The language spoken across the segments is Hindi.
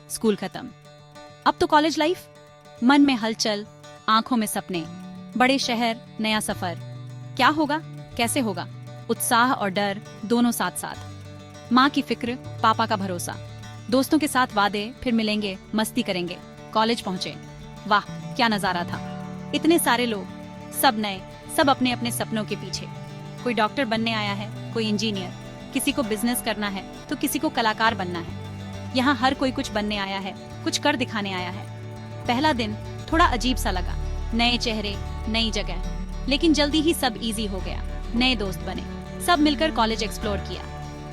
स्कूल खत्म। अब तो कॉलेज लाइफ। मन में हलचल, आंखों में सपने, बड़े शहर, नया सफर। क्या होगा, कैसे होगा? उत्साह और डर दोनों साथ साथ। माँ की फिक्र, पापा का भरोसा, दोस्तों के साथ वादे, फिर मिलेंगे, मस्ती करेंगे। कॉलेज पहुंचे, वाह क्या नजारा था। इतने सारे लोग, सब नए, सब अपने अपने सपनों के पीछे। कोई डॉक्टर बनने आया है, कोई इंजीनियर, किसी को बिजनेस करना है तो किसी को कलाकार बनना है। यहाँ हर कोई कुछ बनने आया है, कुछ कर दिखाने आया है। पहला दिन थोड़ा अजीब सा लगा, नए चेहरे, नई जगह, लेकिन जल्दी ही सब इजी हो गया। नए दोस्त बने, सब मिलकर कॉलेज एक्सप्लोर किया।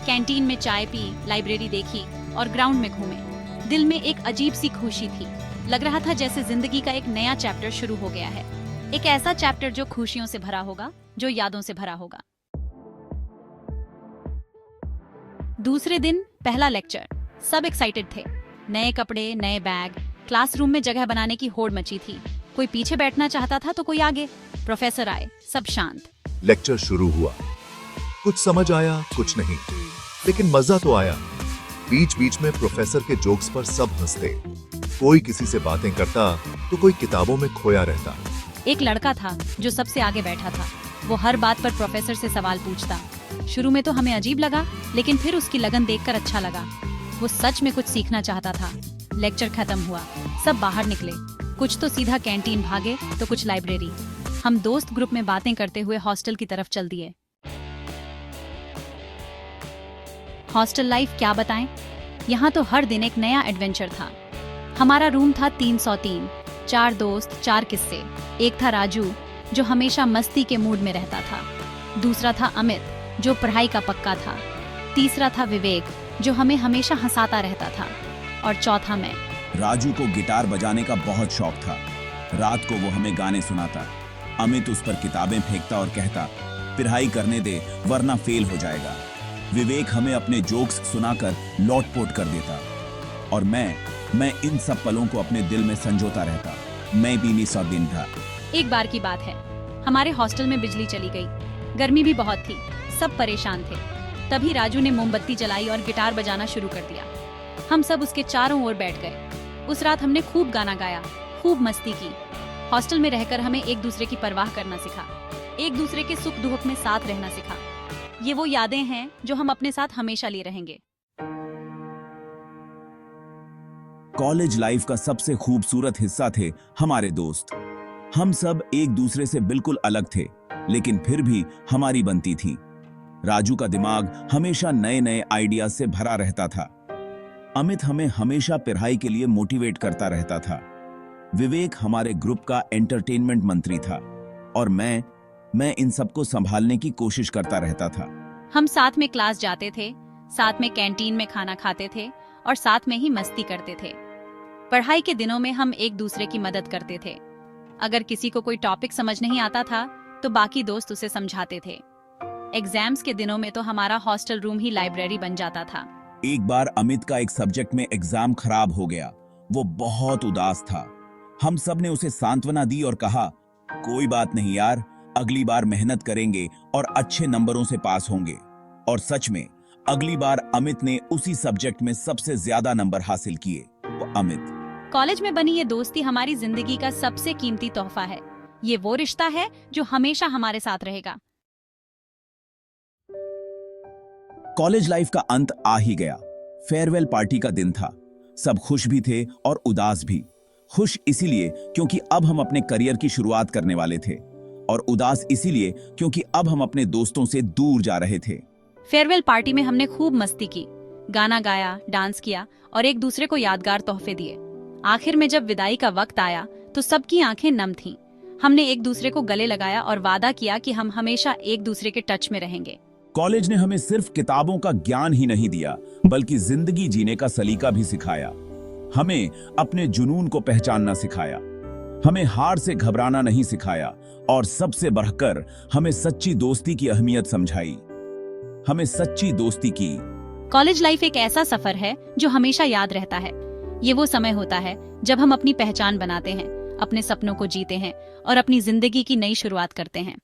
कैंटीन में चाय पी, लाइब्रेरी देखी और ग्राउंड में घूमे। दिल में एक अजीब सी खुशी थी। लग रहा था जैसे जिंदगी का एक नया चैप्टर शुरू हो गया है। एक ऐसा चैप्टर जो खुशियों से भरा होगा, जो यादों से भरा होगा। दूसरे दिन पहला लेक्चर। सब एक्साइटेड थे। नए कपड़े, नए बैग, क्लासरूम में जगह बनाने की होड़ मची थी। कोई पीछे बैठना चाहता था तो कोई आगे। प्रोफेसर आए, सब शांत। लेक्चर शुरू हुआ। कुछ समझ आया, कुछ नहीं, लेकिन मजा तो आया। बीच बीच में प्रोफेसर के जोक्स पर सब हंसते। कोई किसी से बातें करता तो कोई किताबों में खोया रहता। एक लड़का था जो सबसे आगे बैठा था। वो हर बात पर प्रोफेसर से सवाल पूछता। शुरू में तो हमें अजीब लगा, लेकिन फिर उसकी लगन देखकर अच्छा लगा। वो सच में कुछ सीखना चाहता था। लेक्चर खत्म हुआ, सब बाहर निकले। कुछ तो सीधा कैंटीन भागे तो कुछ लाइब्रेरी। हम दोस्त ग्रुप में बातें करते हुए हॉस्टल की तरफ चल दिए। हॉस्टल लाइफ क्या बताएं? यहाँ तो हर दिन एक नया एडवेंचर था। हमारा रूम था 303। 4 दोस्त, 4 किस्से। एक था राजू जो हमेशा मस्ती के मूड में रहता था। दूसरा था अमित जो पढ़ाई का पक्का था। तीसरा था विवेक जो हमें हमेशा हंसाता रहता था। और चौथा मैं। राजू को गिटार बजाने का बहुत शौक था। रात को वो हमें गाने सुनाता। अमित उस पर किताबें फेंकता और कहता, पढ़ाई करने दे वरना फेल हो जाएगा। विवेक हमें अपने जोक्स सुनाकर लौटपोट कर देता। और मैं इन सब पलों को अपने दिल में संजोता रहता। मैं भी निसा दिन था। एक बार की बात है, हमारे हॉस्टल में बिजली चली गई। गर्मी भी बहुत थी, सब परेशान थे। तभी राजू ने मोमबत्ती जलाई और गिटार बजाना शुरू कर दिया। हम सब उसके चारों ओर बैठ गए। उस रात हमने खूब गाना गाया, खूब मस्ती की। हॉस्टल में रहकर हमें एक दूसरे की परवाह करना सिखा, एक दूसरे के सुख दुख में साथ रहना सिखा। ये वो यादें हैं जो हम अपने साथ हमेशा लिए रहेंगे। कॉलेज लाइफ का सबसे खूबसूरत हिस्सा थे हमारे दोस्त। हम सब एक दूसरे से बिल्कुल अलग थे, लेकिन फिर भी हमारी बनती थी। राजू का दिमाग हमेशा नए नए आइडियाज से भरा रहता था। अमित हमें हमेशा पढ़ाई के लिए मोटिवेट करता रहता था। विवेक हमारे ग्रुप का एंटरटेनमेंट मंत्री था। और मैं इन सबको संभालने की कोशिश करता रहता था। हम साथ में क्लास जाते थे, साथ में कैंटीन में खाना खाते थे और साथ में ही मस्ती करते थे। पढ़ाई के दिनों में हम एक दूसरे की मदद करते थे। अगर किसी को कोई टॉपिक समझ नहीं आता था तो बाकी दोस्त उसे समझाते थे। एग्जाम्स के दिनों में तो हमारा हॉस्टल रूम ही लाइब्रेरी बन जाता था। एक बार अमित का एक सब्जेक्ट में एग्जाम खराब हो गया। वो बहुत उदास था। हम सब ने उसे सांत्वना दी और कहा, कोई बात नहीं यार, अगली बार मेहनत करेंगे और अच्छे नंबरों से पास होंगे। और सच में अगली बार अमित ने उसी सब्जेक्ट में सबसे ज्यादा नंबर हासिल किए। वो अमित। कॉलेज में बनी ये दोस्ती हमारी जिंदगी का सबसे कीमती तोहफा है। ये वो रिश्ता है जो हमेशा हमारे साथ रहेगा। कॉलेज लाइफ का अंत आ ही गया। फेयरवेल पार्टी का दिन था। सब खुश भी थे और उदास भी। खुश इसीलिए क्योंकि अब हम अपने करियर की शुरुआत करने वाले थे, और उदास इसीलिए क्योंकि अब हम अपने दोस्तों से दूर जा रहे थे। फेयरवेल पार्टी में हमने खूब मस्ती की, गाना गाया, डांस किया और एक दूसरे को यादगार तोहफे दिए। आखिर में जब विदाई का वक्त आया तो सबकी आंखें नम थीं। हमने एक दूसरे को गले लगाया और वादा किया कि हम हमेशा एक दूसरे के टच में रहेंगे। कॉलेज ने हमें सिर्फ किताबों का ज्ञान ही नहीं दिया, बल्कि जिंदगी जीने का सलीका भी सिखाया। हमें अपने जुनून को पहचानना सिखाया। हमें हार से घबराना नहीं सिखाया। और सबसे बढ़कर हमें सच्ची दोस्ती की अहमियत समझाई। हमें सच्ची दोस्ती की। कॉलेज लाइफ एक ऐसा सफर है जो हमेशा याद रहता है। ये वो समय होता है जब हम अपनी पहचान बनाते हैं, अपने सपनों को जीते हैं और अपनी जिंदगी की नई शुरुआत करते हैं।